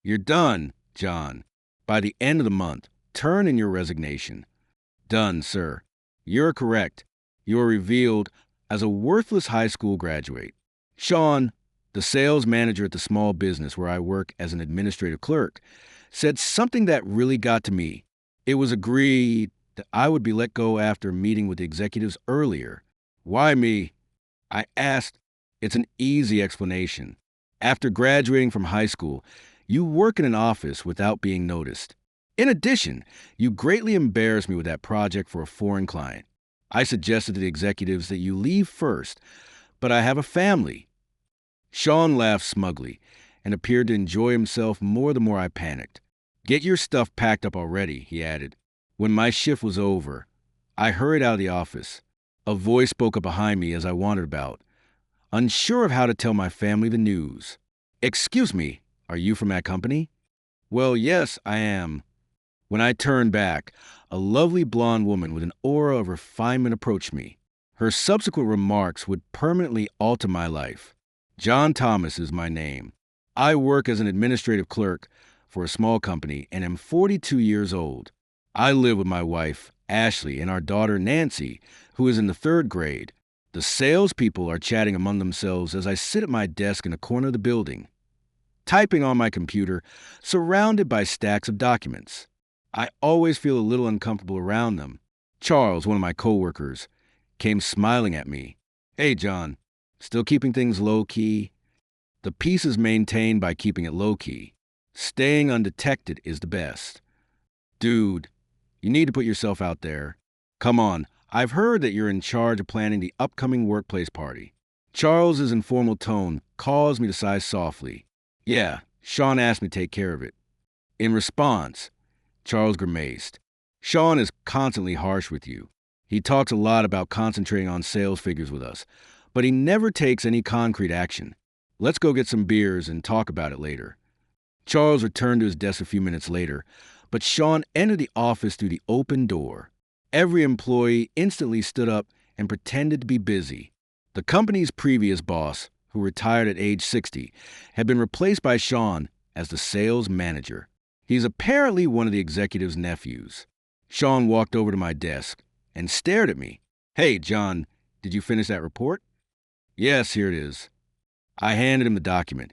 You're done, John. By the end of the month, turn in your resignation. Done, sir. You're correct. You are revealed as a worthless high school graduate. Sean, the sales manager at the small business where I work as an administrative clerk, said something that really got to me. It was agreed that I would be let go after meeting with the executives earlier. Why me? I asked. It's an easy explanation. After graduating from high school, you work in an office without being noticed. In addition, you greatly embarrassed me with that project for a foreign client. I suggested to the executives that you leave first, but I have a family. Sean laughed smugly and appeared to enjoy himself more the more I panicked. Get your stuff packed up already, he added. When my shift was over, I hurried out of the office. A voice spoke up behind me as I wandered about, unsure of how to tell my family the news. Excuse me, are you from that company? Well, yes, I am. When I turned back, a lovely blonde woman with an aura of refinement approached me. Her subsequent remarks would permanently alter my life. John Thomas is my name. I work as an administrative clerk for a small company and am 42 years old. I live with my wife, Ashley, and our daughter, Nancy, who is in the third grade. The salespeople are chatting among themselves as I sit at my desk in a corner of the building, typing on my computer, surrounded by stacks of documents. I always feel a little uncomfortable around them. Charles, one of my coworkers, came smiling at me. Hey, John, still keeping things low-key? The peace is maintained by keeping it low-key. Staying undetected is the best. Dude, you need to put yourself out there. Come on, I've heard that you're in charge of planning the upcoming workplace party. Charles's informal tone caused me to sigh softly. Yeah, Sean asked me to take care of it. In response, Charles grimaced. Sean is constantly harsh with you. He talks a lot about concentrating on sales figures with us, but he never takes any concrete action. Let's go get some beers and talk about it later. Charles returned to his desk a few minutes later, but Sean entered the office through the open door. Every employee instantly stood up and pretended to be busy. The company's previous boss, who retired at age 60, had been replaced by Sean as the sales manager. He's apparently one of the executive's nephews. Sean walked over to my desk and stared at me. Hey, John, did you finish that report? Yes, here it is. I handed him the document,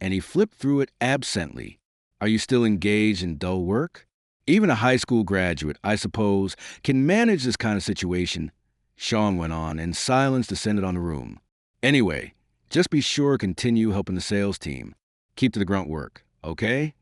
and he flipped through it absently. Are you still engaged in dull work? Even a high school graduate, I suppose, can manage this kind of situation, Sean went on, and silence descended on the room. Anyway, just be sure to continue helping the sales team. Keep to the grunt work, okay?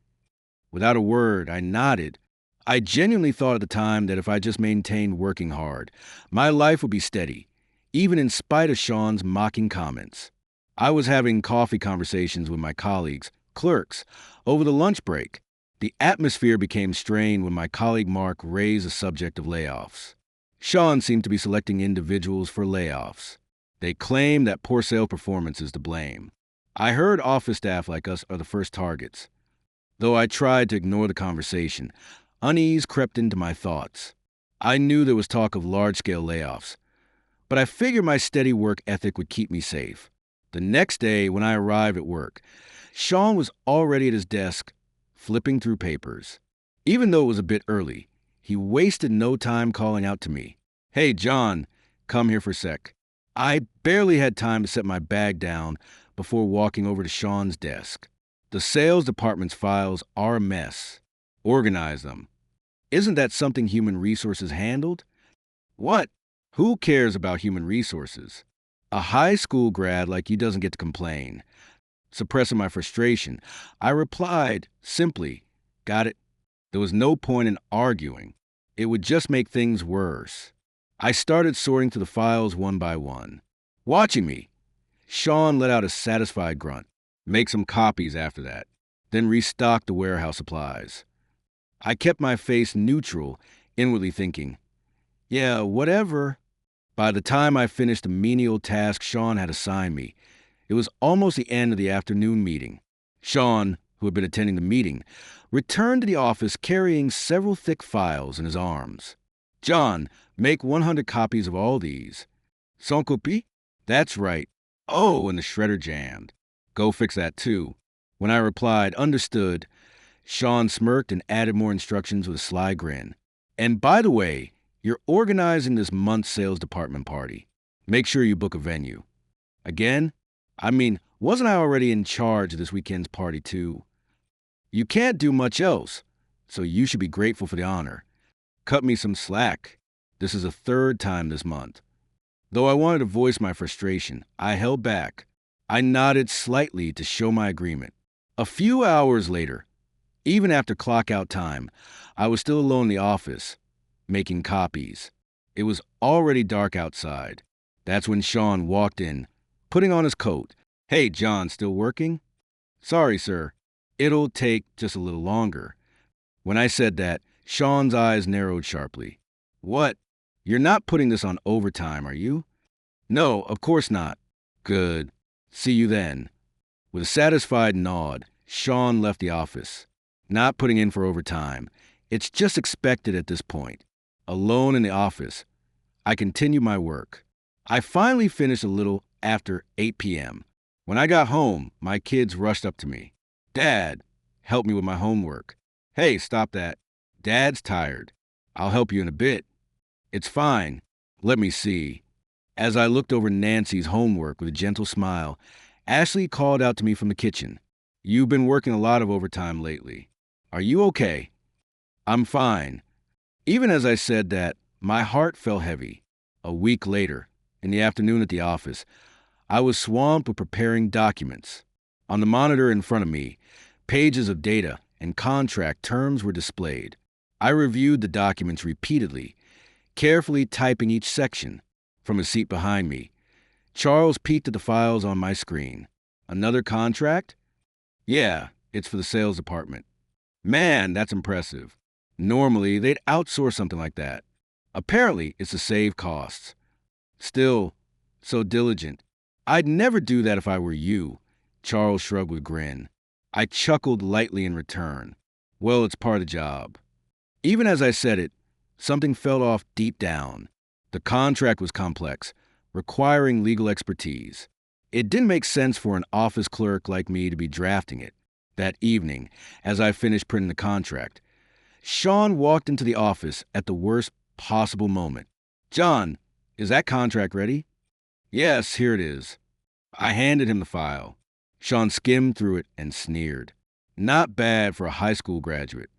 Without a word, I nodded. I genuinely thought at the time that if I just maintained working hard, my life would be steady, even in spite of Sean's mocking comments. I was having coffee conversations with my colleagues, clerks, over the lunch break. The atmosphere became strained when my colleague Mark raised the subject of layoffs. Sean seemed to be selecting individuals for layoffs. They claim that poor sales performance is to blame. I heard office staff like us are the first targets. Though I tried to ignore the conversation, unease crept into my thoughts. I knew there was talk of large-scale layoffs, but I figured my steady work ethic would keep me safe. The next day, when I arrived at work, Sean was already at his desk, flipping through papers. Even though it was a bit early, he wasted no time calling out to me. Hey, John, come here for a sec. I barely had time to set my bag down before walking over to Sean's desk. The sales department's files are a mess. Organize them. Isn't that something human resources handled? What? Who cares about human resources? A high school grad like you doesn't get to complain. Suppressing my frustration, I replied simply, got it. There was no point in arguing. It would just make things worse. I started sorting through the files one by one. Watching me, Sean let out a satisfied grunt. Make some copies after that, then restock the warehouse supplies. I kept my face neutral, inwardly thinking, yeah, whatever. By the time I finished the menial task Sean had assigned me, it was almost the end of the afternoon meeting. Sean, who had been attending the meeting, returned to the office carrying several thick files in his arms. John, make 100 copies of all these. Sans copie? That's right. Oh, and the shredder jammed. Go fix that too. When I replied, understood, Sean smirked and added more instructions with a sly grin. And by the way, you're organizing this month's sales department party. Make sure you book a venue. Again? I mean, wasn't I already in charge of this weekend's party too? You can't do much else, so you should be grateful for the honor. Cut me some slack. This is the third time this month. Though I wanted to voice my frustration, I held back. I nodded slightly to show my agreement. A few hours later, even after clock-out time, I was still alone in the office, making copies. It was already dark outside. That's when Sean walked in, putting on his coat. "Hey, John, still working?" "Sorry, sir. It'll take just a little longer." When I said that, Sean's eyes narrowed sharply. "What? You're not putting this on overtime, are you?" "No, of course not." "Good. See you then." With a satisfied nod, Sean left the office, not putting in for overtime. It's just expected at this point. Alone in the office, I continued my work. I finally finished a little after 8 p.m. When I got home, my kids rushed up to me. "Dad, help me with my homework." "Hey, stop that. Dad's tired. I'll help you in a bit." "It's fine. Let me see." As I looked over Nancy's homework with a gentle smile, Ashley called out to me from the kitchen. "You've been working a lot of overtime lately. Are you okay?" "I'm fine." Even as I said that, my heart felt heavy. A week later, in the afternoon at the office, I was swamped with preparing documents. On the monitor in front of me, pages of data and contract terms were displayed. I reviewed the documents repeatedly, carefully typing each section. From a seat behind me, Charles peeked at the files on my screen. "Another contract?" "Yeah, it's for the sales department." "Man, that's impressive. Normally, they'd outsource something like that. Apparently, it's to save costs." "Still, so diligent." "I'd never do that if I were you." Charles shrugged with a grin. I chuckled lightly in return. "Well, it's part of the job." Even as I said it, something felt off deep down. The contract was complex, requiring legal expertise. It didn't make sense for an office clerk like me to be drafting it. That evening, as I finished printing the contract, Sean walked into the office at the worst possible moment. "John, is that contract ready?" "Yes, here it is." I handed him the file. Sean skimmed through it and sneered. "Not bad for a high school graduate."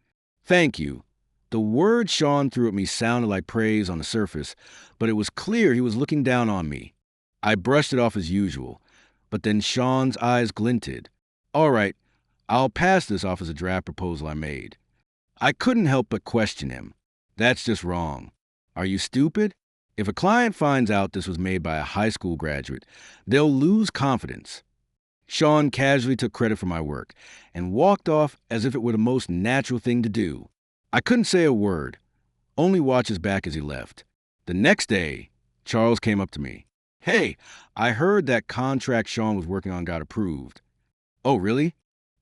"Thank you." The word Sean threw at me sounded like praise on the surface, but it was clear he was looking down on me. I brushed it off as usual, but then Sean's eyes glinted. "All right, I'll pass this off as a draft proposal I made." I couldn't help but question him. "That's just wrong." "Are you stupid? If a client finds out this was made by a high school graduate, they'll lose confidence." Sean casually took credit for my work and walked off as if it were the most natural thing to do. I couldn't say a word, only watch his back as he left. The next day, Charles came up to me. "Hey, I heard that contract Sean was working on got approved." "Oh, really?"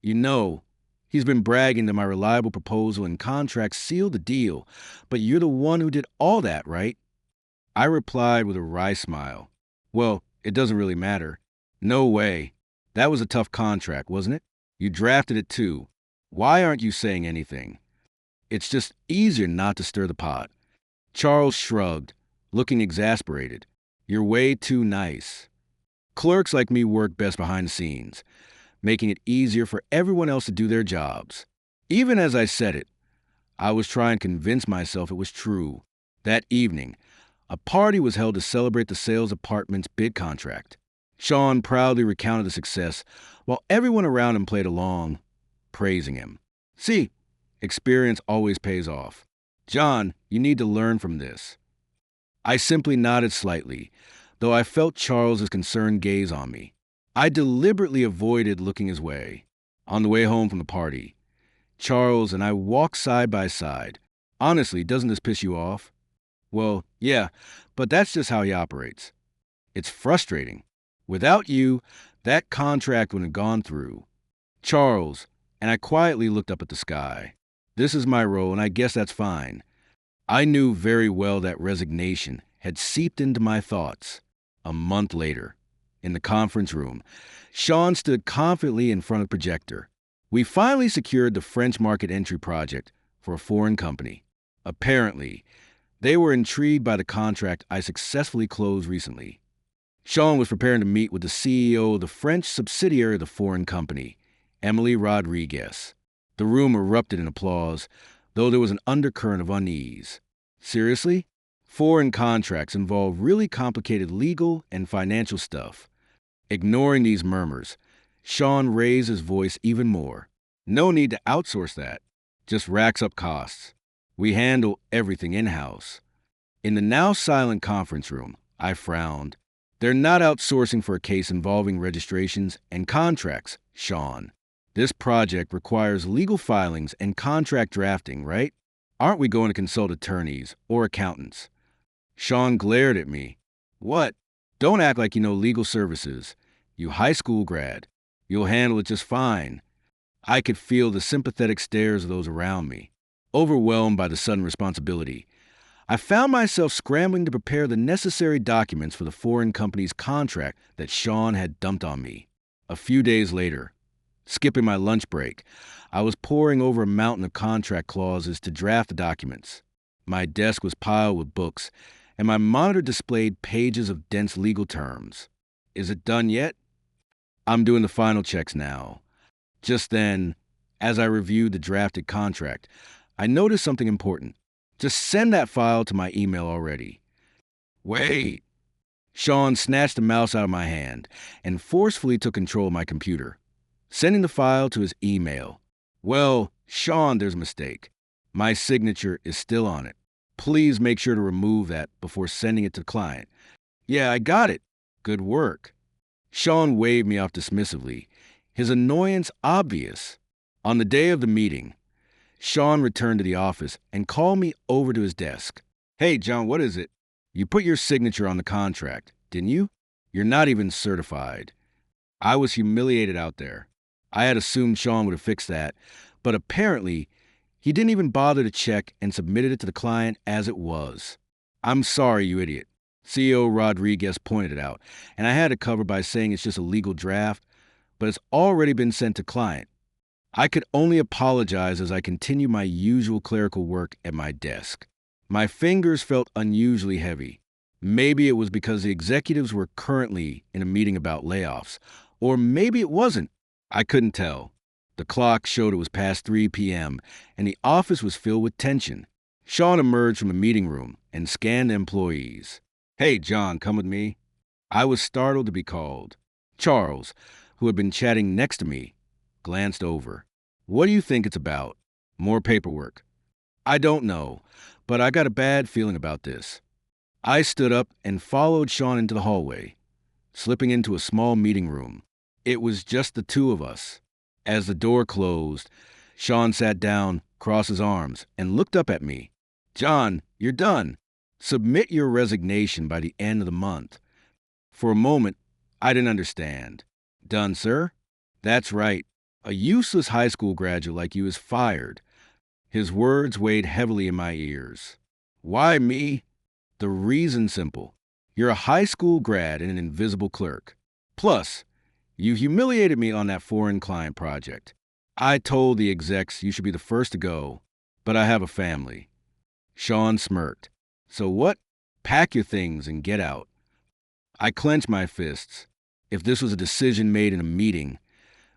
"You know, he's been bragging that my reliable proposal and contract sealed the deal, but you're the one who did all that, right?" I replied with a wry smile. "Well, it doesn't really matter." "No way. That was a tough contract, wasn't it? You drafted it too. Why aren't you saying anything?" "It's just easier not to stir the pot." Charles shrugged, looking exasperated. "You're way too nice." Clerks like me work best behind the scenes, making it easier for everyone else to do their jobs. Even as I said it, I was trying to convince myself it was true. That evening, a party was held to celebrate the sales department's bid contract. Sean proudly recounted the success, while everyone around him played along, praising him. "See, experience always pays off. John, you need to learn from this." I simply nodded slightly, though I felt Charles's concerned gaze on me. I deliberately avoided looking his way. On the way home from the party, Charles and I walked side by side. "Honestly, doesn't this piss you off?" "Well, yeah, but that's just how he operates." "It's frustrating. Without you, that contract wouldn't have gone through." "Charles," and I quietly looked up at the sky. "This is my role, and I guess that's fine." I knew very well that resignation had seeped into my thoughts. A month later, in the conference room, Sean stood confidently in front of the projector. We finally secured the French market entry project for a foreign company. Apparently, they were intrigued by the contract I successfully closed recently. Sean was preparing to meet with the CEO of the French subsidiary of the foreign company, Emily Rodriguez. The room erupted in applause, though there was an undercurrent of unease. Seriously? Foreign contracts involve really complicated legal and financial stuff. Ignoring these murmurs, Sean raised his voice even more. No need to outsource that. Just racks up costs. We handle everything in-house. In the now silent conference room, I frowned. They're not outsourcing for a case involving registrations and contracts, Sean. This project requires legal filings and contract drafting, right? Aren't we going to consult attorneys or accountants? Sean glared at me. What? Don't act like you know legal services. You high school grad. You'll handle it just fine. I could feel the sympathetic stares of those around me. Overwhelmed by the sudden responsibility, I found myself scrambling to prepare the necessary documents for the foreign company's contract that Sean had dumped on me. A few days later, skipping my lunch break, I was poring over a mountain of contract clauses to draft the documents. My desk was piled with books, and my monitor displayed pages of dense legal terms. Is it done yet? I'm doing the final checks now. Just then, as I reviewed the drafted contract, I noticed something important. Just send that file to my email already. Wait! Sean snatched the mouse out of my hand and forcefully took control of my computer, sending the file to his email. Well, Sean, there's a mistake. My signature is still on it. Please make sure to remove that before sending it to the client. Yeah, I got it. Good work. Sean waved me off dismissively, his annoyance obvious. On the day of the meeting, Sean returned to the office and called me over to his desk. Hey, John, what is it? You put your signature on the contract, didn't you? You're not even certified. I was humiliated out there. I had assumed Sean would have fixed that, but apparently, he didn't even bother to check and submitted it to the client as it was. I'm sorry, you idiot. CEO Rodriguez pointed it out, and I had to cover by saying it's just a legal draft, but it's already been sent to client. I could only apologize as I continued my usual clerical work at my desk. My fingers felt unusually heavy. Maybe it was because the executives were currently in a meeting about layoffs, or maybe it wasn't. I couldn't tell. The clock showed it was past 3 p.m., and the office was filled with tension. Sean emerged from the meeting room and scanned the employees. Hey, John, come with me. I was startled to be called. Charles, who had been chatting next to me, glanced over. What do you think it's about? More paperwork. I don't know, but I got a bad feeling about this. I stood up and followed Sean into the hallway, slipping into a small meeting room. It was just the two of us. As the door closed, Sean sat down, crossed his arms, and looked up at me. John, you're done. Submit your resignation by the end of the month. For a moment, I didn't understand. Done, sir? That's right. A useless high school graduate like you is fired. His words weighed heavily in my ears. Why me? The reason's simple. You're a high school grad and an invisible clerk. Plus, you humiliated me on that foreign client project. I told the execs you should be the first to go, but I have a family. Sean smirked. So what? Pack your things and get out. I clenched my fists. If this was a decision made in a meeting,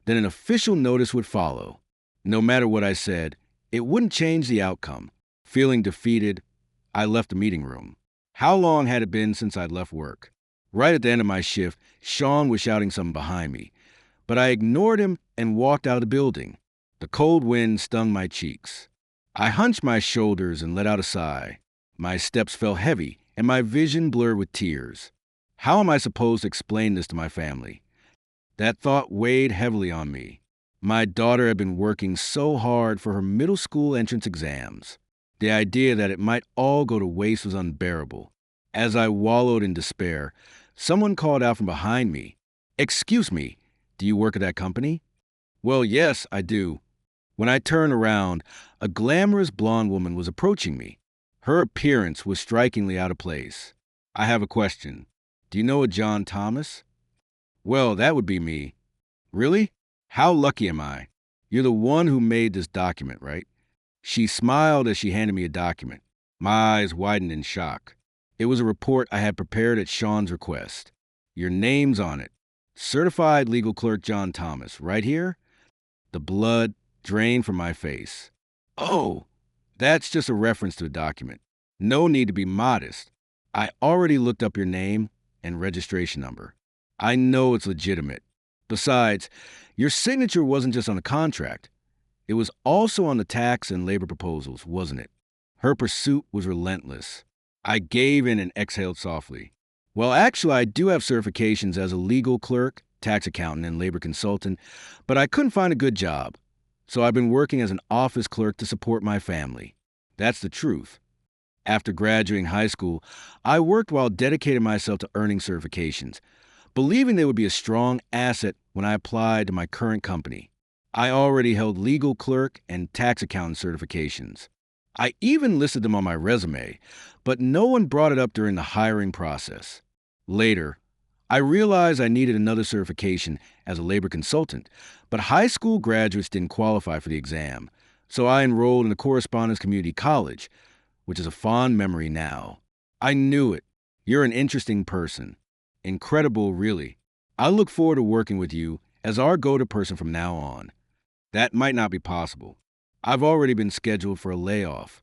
then an official notice would follow. No matter what I said, it wouldn't change the outcome. Feeling defeated, I left the meeting room. How long had it been since I'd left work? Right at the end of my shift, Sean was shouting something behind me, but I ignored him and walked out of the building. The cold wind stung my cheeks. I hunched my shoulders and let out a sigh. My steps felt heavy and my vision blurred with tears. How am I supposed to explain this to my family? That thought weighed heavily on me. My daughter had been working so hard for her middle school entrance exams. The idea that it might all go to waste was unbearable. As I wallowed in despair, someone called out from behind me. Excuse me, do you work at that company? Well, yes, I do. When I turned around, a glamorous blonde woman was approaching me. Her appearance was strikingly out of place. I have a question. Do you know a John Thomas? Well, that would be me. Really? How lucky am I? You're the one who made this document, right? She smiled as she handed me a document. My eyes widened in shock. It was a report I had prepared at Sean's request. Your name's on it. Certified legal clerk John Thomas, right here? The blood drained from my face. Oh, that's just a reference to the document. No need to be modest. I already looked up your name and registration number. I know it's legitimate. Besides, your signature wasn't just on the contract. It was also on the tax and labor proposals, wasn't it? Her pursuit was relentless. I gave in and exhaled softly. Well, actually, I do have certifications as a legal clerk, tax accountant, and labor consultant, but I couldn't find a good job. So I've been working as an office clerk to support my family. That's the truth. After graduating high school, I worked while dedicating myself to earning certifications, believing they would be a strong asset when I applied to my current company. I already held legal clerk and tax accountant certifications. I even listed them on my resume, but no one brought it up during the hiring process. Later, I realized I needed another certification as a labor consultant, but high school graduates didn't qualify for the exam, so I enrolled in a correspondence community college, which is a fond memory now. I knew it. You're an interesting person. Incredible, really. I look forward to working with you as our go-to person from now on. That might not be possible. I've already been scheduled for a layoff.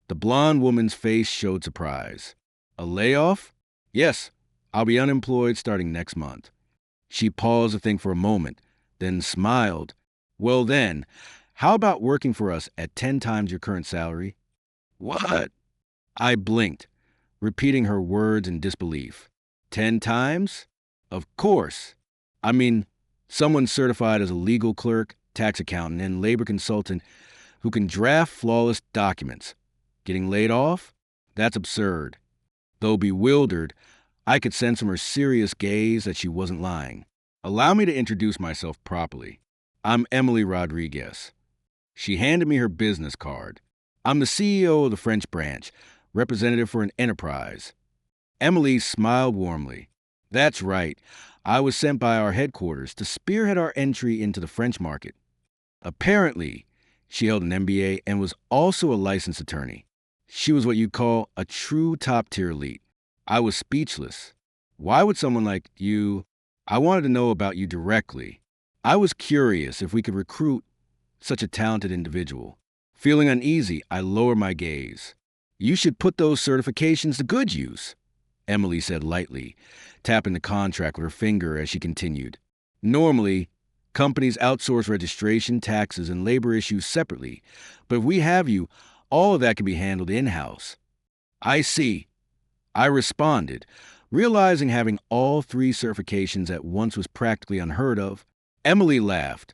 The blonde woman's face showed surprise. A layoff? Yes, I'll be unemployed starting next month. She paused to think for a moment, then smiled. Well then, how about working for us at 10 times your current salary? What? I blinked, repeating her words in disbelief. 10 times? Of course. I mean, someone certified as a legal clerk, tax accountant, and labor consultant who can draft flawless documents. Getting laid off? That's absurd. Though bewildered, I could sense from her serious gaze that she wasn't lying. Allow me to introduce myself properly. I'm Emily Rodriguez. She handed me her business card. I'm the CEO of the French branch, representative for an enterprise. Emily smiled warmly. That's right. I was sent by our headquarters to spearhead our entry into the French market. Apparently, she held an MBA and was also a licensed attorney. She was what you'd call a true top-tier elite. I was speechless. Why would someone like you... I wanted to know about you directly. I was curious if we could recruit such a talented individual. Feeling uneasy, I lowered my gaze. You should put those certifications to good use, Emily said lightly, tapping the contract with her finger as she continued. Normally, companies outsource registration, taxes, and labor issues separately, but if we have you, all of that can be handled in-house. I see. I responded, realizing having all three certifications at once was practically unheard of. Emily laughed,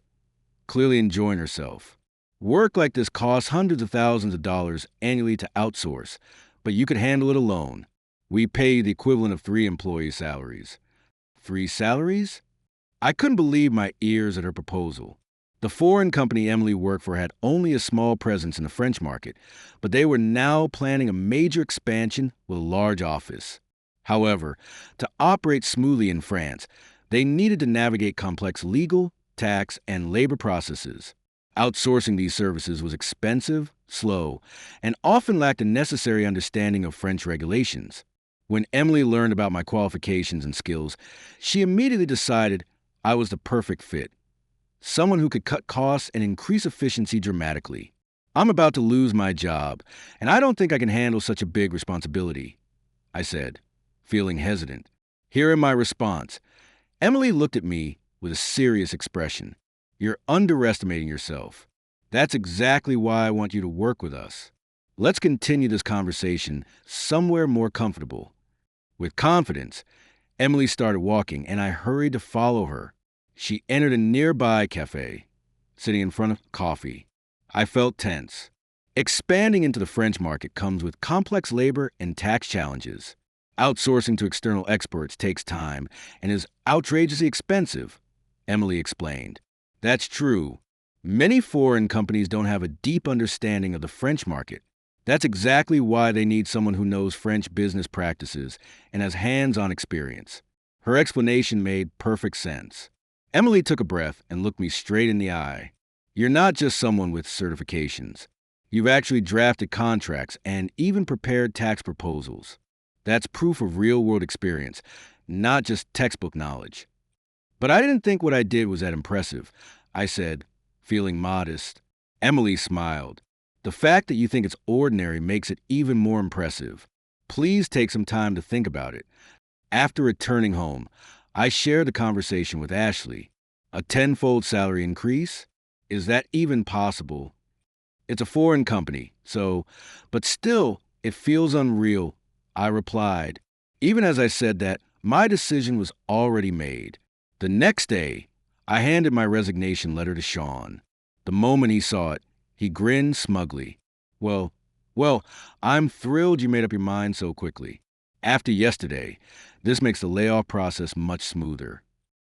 clearly enjoying herself. Work like this costs hundreds of thousands of dollars annually to outsource, but you could handle it alone. We pay you the equivalent of 3 employee salaries. 3 salaries? I couldn't believe my ears at her proposal. The foreign company Emily worked for had only a small presence in the French market, but they were now planning a major expansion with a large office. However, to operate smoothly in France, they needed to navigate complex legal, tax, and labor processes. Outsourcing these services was expensive, slow, and often lacked a necessary understanding of French regulations. When Emily learned about my qualifications and skills, she immediately decided I was the perfect fit. Someone who could cut costs and increase efficiency dramatically. I'm about to lose my job, and I don't think I can handle such a big responsibility, I said, feeling hesitant. Hearing my response, Emily looked at me with a serious expression. You're underestimating yourself. That's exactly why I want you to work with us. Let's continue this conversation somewhere more comfortable. With confidence, Emily started walking, and I hurried to follow her. She entered a nearby cafe, sitting in front of coffee. I felt tense. Expanding into the French market comes with complex labor and tax challenges. Outsourcing to external experts takes time and is outrageously expensive, Emily explained. That's true. Many foreign companies don't have a deep understanding of the French market. That's exactly why they need someone who knows French business practices and has hands-on experience. Her explanation made perfect sense. Emily took a breath and looked me straight in the eye. You're not just someone with certifications. You've actually drafted contracts and even prepared tax proposals. That's proof of real world experience, not just textbook knowledge. But I didn't think what I did was that impressive, I said, feeling modest. Emily smiled. The fact that you think it's ordinary makes it even more impressive. Please take some time to think about it. After returning home, I shared the conversation with Ashley. A tenfold salary increase? Is that even possible? It's a foreign company, but still, it feels unreal, I replied. Even as I said that, my decision was already made. The next day, I handed my resignation letter to Sean. The moment he saw it, he grinned smugly. Well, well, I'm thrilled you made up your mind so quickly. After yesterday, this makes the layoff process much smoother.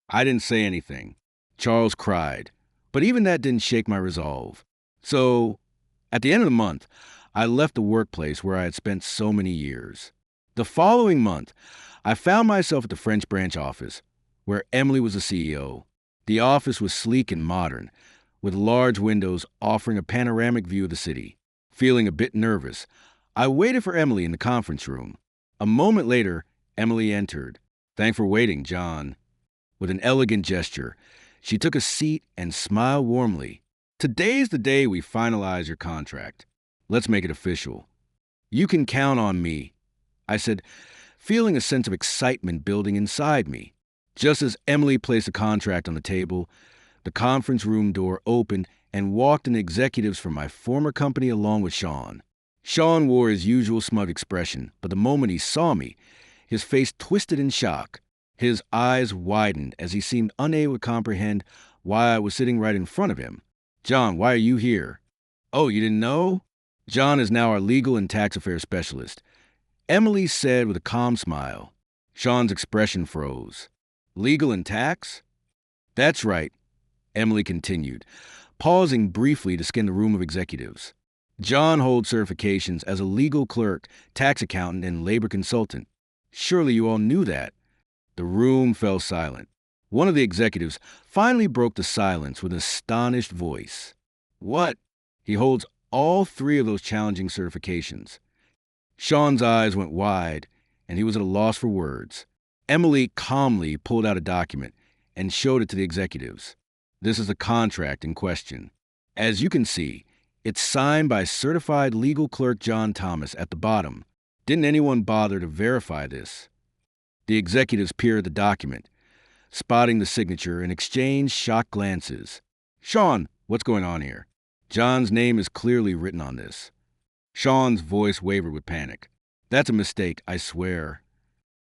I didn't say anything. Charles cried, but even that didn't shake my resolve. So, at the end of the month, I left the workplace where I had spent so many years. The following month, I found myself at the French branch office, where Emily was the CEO. The office was sleek and modern, with large windows offering a panoramic view of the city. Feeling a bit nervous, I waited for Emily in the conference room. A moment later, Emily entered. "Thanks for waiting, John." With an elegant gesture, she took a seat and smiled warmly. "Today's the day we finalize your contract. Let's make it official." "You can count on me," I said, feeling a sense of excitement building inside me. Just as Emily placed the contract on the table, the conference room door opened and walked in executives from my former company along with Sean. Sean wore his usual smug expression, but the moment he saw me, his face twisted in shock. His eyes widened as he seemed unable to comprehend why I was sitting right in front of him. "John, why are you here?" "Oh, you didn't know?" "John is now our legal and tax affairs specialist," Emily said with a calm smile. Sean's expression froze. "Legal and tax?" "That's right," Emily continued, pausing briefly to scan the room of executives. "John holds certifications as a legal clerk, tax accountant, and labor consultant. Surely you all knew that." The room fell silent. One of the executives finally broke the silence with an astonished voice. "What? He holds all three of those challenging certifications." Sean's eyes went wide, and he was at a loss for words. Emily calmly pulled out a document and showed it to the executives. "This is the contract in question. As you can see, it's signed by certified legal clerk John Thomas at the bottom. Didn't anyone bother to verify this?" The executives peered at the document, spotting the signature, and exchanged shocked glances. "Sean, what's going on here? John's name is clearly written on this." Sean's voice wavered with panic. "That's a mistake, I swear."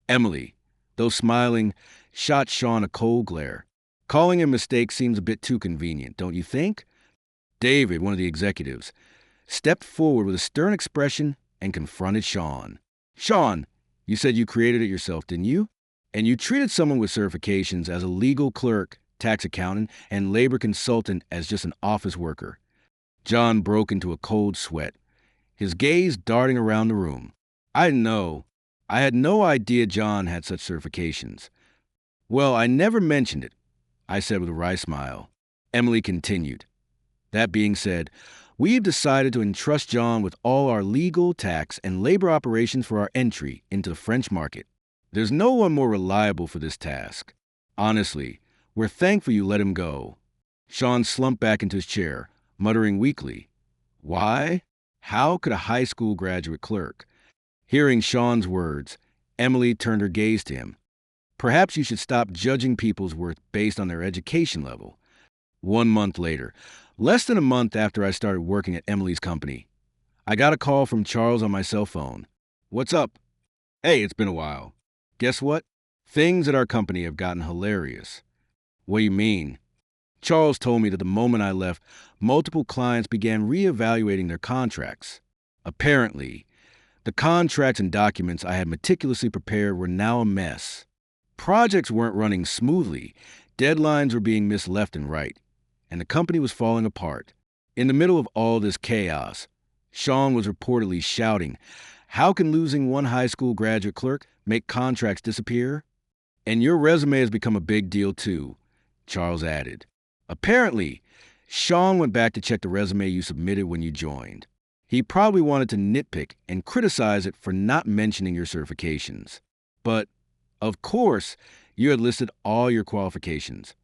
Emily, though smiling, shot Sean a cold glare. "Calling a mistake seems a bit too convenient, don't you think?" David, one of the executives, stepped forward with a stern expression and confronted Sean. "Sean, you said you created it yourself, didn't you? And you treated someone with certifications as a legal clerk, tax accountant, and labor consultant as just an office worker." John broke into a cold sweat, his gaze darting around the room. "I know. I had no idea John had such certifications." "Well, I never mentioned it," I said with a wry smile. Emily continued. "That being said, we've decided to entrust John with all our legal, tax, and labor operations for our entry into the French market. There's no one more reliable for this task. Honestly, we're thankful you let him go." Sean slumped back into his chair, muttering weakly. "Why? How could a high school graduate clerk?" Hearing Sean's words, Emily turned her gaze to him. "Perhaps you should stop judging people's worth based on their education level." 1 month later, less than a month after I started working at Emily's company, I got a call from Charles on my cell phone. "What's up?" "Hey, it's been a while. Guess what? Things at our company have gotten hilarious." "What do you mean?" Charles told me that the moment I left, multiple clients began reevaluating their contracts. Apparently, the contracts and documents I had meticulously prepared were now a mess. Projects weren't running smoothly, deadlines were being missed left and right, and the company was falling apart. In the middle of all this chaos, Sean was reportedly shouting, "How can losing one high school graduate clerk make contracts disappear?" "And your resume has become a big deal too," Charles added. "Apparently, Sean went back to check the resume you submitted when you joined. He probably wanted to nitpick and criticize it for not mentioning your certifications. But, of course, you had listed all your qualifications.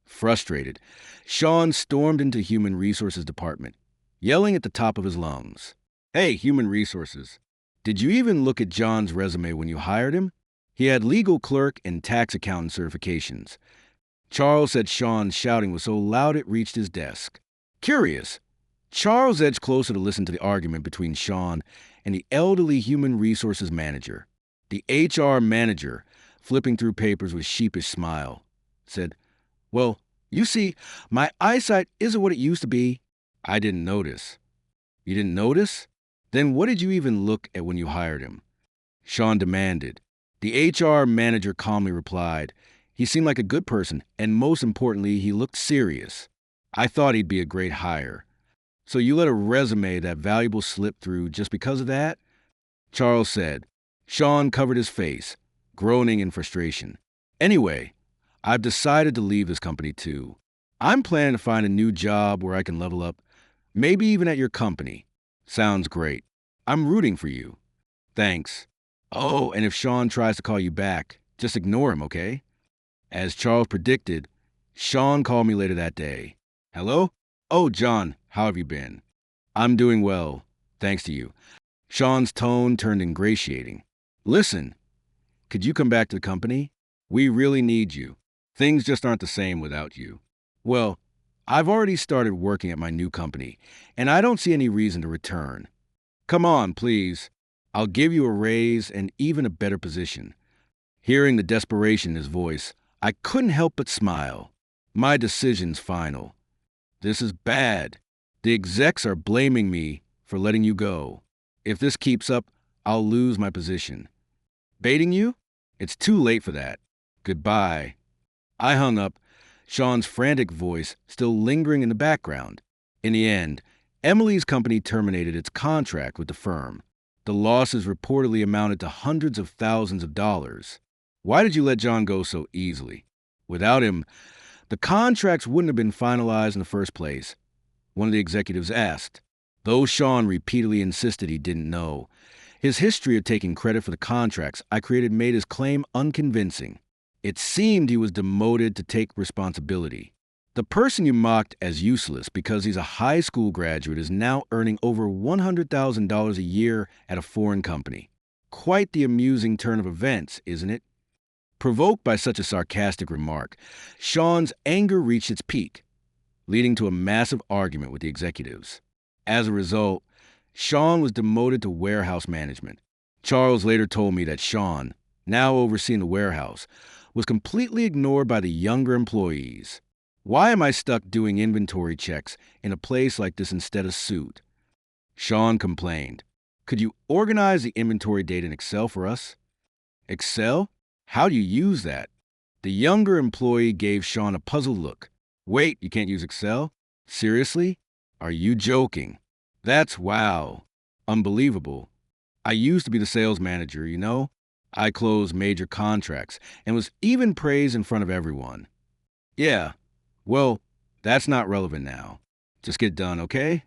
Frustrated, Sean stormed into Human Resources Department, yelling at the top of his lungs. Hey, Human Resources, did you even look at John's resume when you hired him? He had legal clerk and tax accountant certifications. Charles said Sean's shouting was so loud it reached his desk. Curious, Charles edged closer to listen to the argument between Sean and the elderly human resources manager. The HR manager, flipping through papers with sheepish smile, said, "Well, you see, my eyesight isn't what it used to be." I didn't notice. You didn't notice? Then what did you even look at when you hired him? Sean demanded. The HR manager calmly replied, "He seemed like a good person, and most importantly, he looked serious. I thought he'd be a great hire." "So you let a resume that valuable slip through just because of that?" Charles said. Sean covered his face, groaning in frustration. "Anyway, I've decided to leave this company too. I'm planning to find a new job where I can level up, maybe even at your company." "Sounds great. I'm rooting for you." "Thanks. Oh, and if Sean tries to call you back, just ignore him, okay?" As Charles predicted, Sean called me later that day. "Hello? Oh, John, how have you been?" "I'm doing well, thanks to you." Sean's tone turned ingratiating. "Listen, could you come back to the company? We really need you. Things just aren't the same without you." "Well, I've already started working at my new company, and I don't see any reason to return." "Come on, please. I'll give you a raise and even a better position." Hearing the desperation in his voice, I couldn't help but smile. My decision's final. "This is bad. The execs are blaming me for letting you go. If this keeps up, I'll lose my position." "Baiting you? It's too late for that. Goodbye." I hung up, Sean's frantic voice still lingering in the background. In the end, Emily's company terminated its contract with the firm. The losses reportedly amounted to hundreds of thousands of dollars. "Why did you let John go so easily? Without him, the contracts wouldn't have been finalized in the first place," one of the executives asked. Though Sean repeatedly insisted he didn't know, his history of taking credit for the contracts I created made his claim unconvincing. It seemed he was demoted to take responsibility. The person you mocked as useless because he's a high school graduate is now earning over $100,000 a year at a foreign company. Quite the amusing turn of events, isn't it? Provoked by such a sarcastic remark, Sean's anger reached its peak, leading to a massive argument with the executives. As a result, Sean was demoted to warehouse management. Charles later told me that Sean, now overseeing the warehouse, was completely ignored by the younger employees. "Why am I stuck doing inventory checks in a place like this instead of suit?" Sean complained. "Could you organize the inventory data in Excel for us?" "Excel? How do you use that?" The younger employee gave Sean a puzzled look. "Wait, you can't use Excel? Seriously? Are you joking? That's wow. Unbelievable. I used to be the sales manager, you know? I closed major contracts and was even praised in front of everyone." "Yeah, well, that's not relevant now. Just get done, okay?"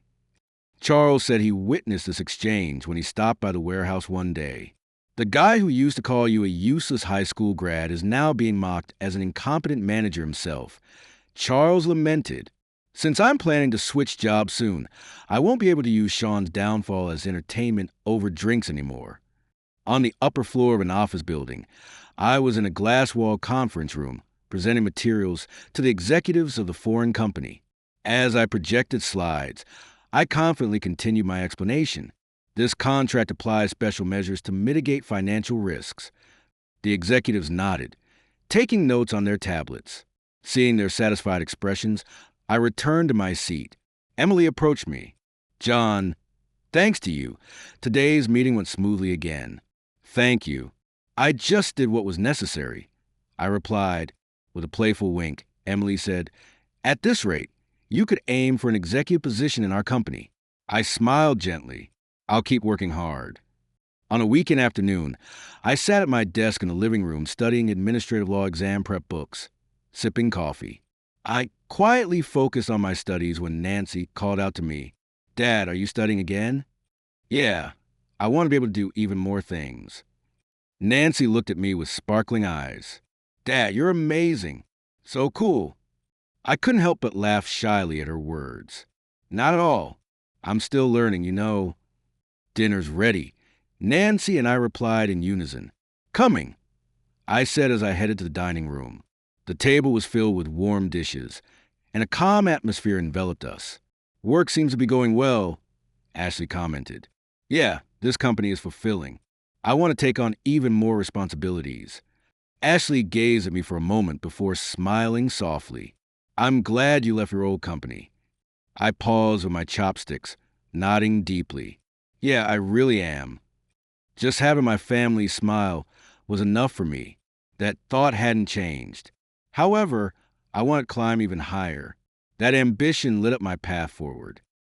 Charles said he witnessed this exchange when he stopped by the warehouse one day. "The guy who used to call you a useless high school grad is now being mocked as an incompetent manager himself." Charles lamented. "Since I'm planning to switch jobs soon, I won't be able to use Sean's downfall as entertainment over drinks anymore." On the upper floor of an office building, I was in a glass-walled conference room presenting materials to the executives of the foreign company. As I projected slides, I confidently continued my explanation. "This contract applies special measures to mitigate financial risks." The executives nodded, taking notes on their tablets. Seeing their satisfied expressions, I returned to my seat. Emily approached me. "John, thanks to you, today's meeting went smoothly again." "Thank you. I just did what was necessary," I replied. With a playful wink, Emily said, "At this rate, you could aim for an executive position in our company." I smiled gently. "I'll keep working hard." On a weekend afternoon, I sat at my desk in the living room studying administrative law exam prep books, sipping coffee. I quietly focused on my studies when Nancy called out to me, Dad, are you studying again? Yeah, I want to be able to do even more things. Nancy looked at me with sparkling eyes. Dad, you're amazing. So cool. I couldn't help but laugh shyly at her words. Not at all. I'm still learning, you know. Dinner's ready. Nancy and I replied in unison. Coming, I said as I headed to the dining room. The table was filled with warm dishes, and a calm atmosphere enveloped us. Work seems to be going well, Ashley commented. Yeah, this company is fulfilling. I want to take on even more responsibilities. Ashley gazed at me for a moment before smiling softly. I'm glad you left your old company. I paused with my chopsticks, nodding deeply. Yeah, I really am. Just having my family smile was enough for me. That thought hadn't changed. However, I wanted to climb even higher. That ambition lit up my path forward.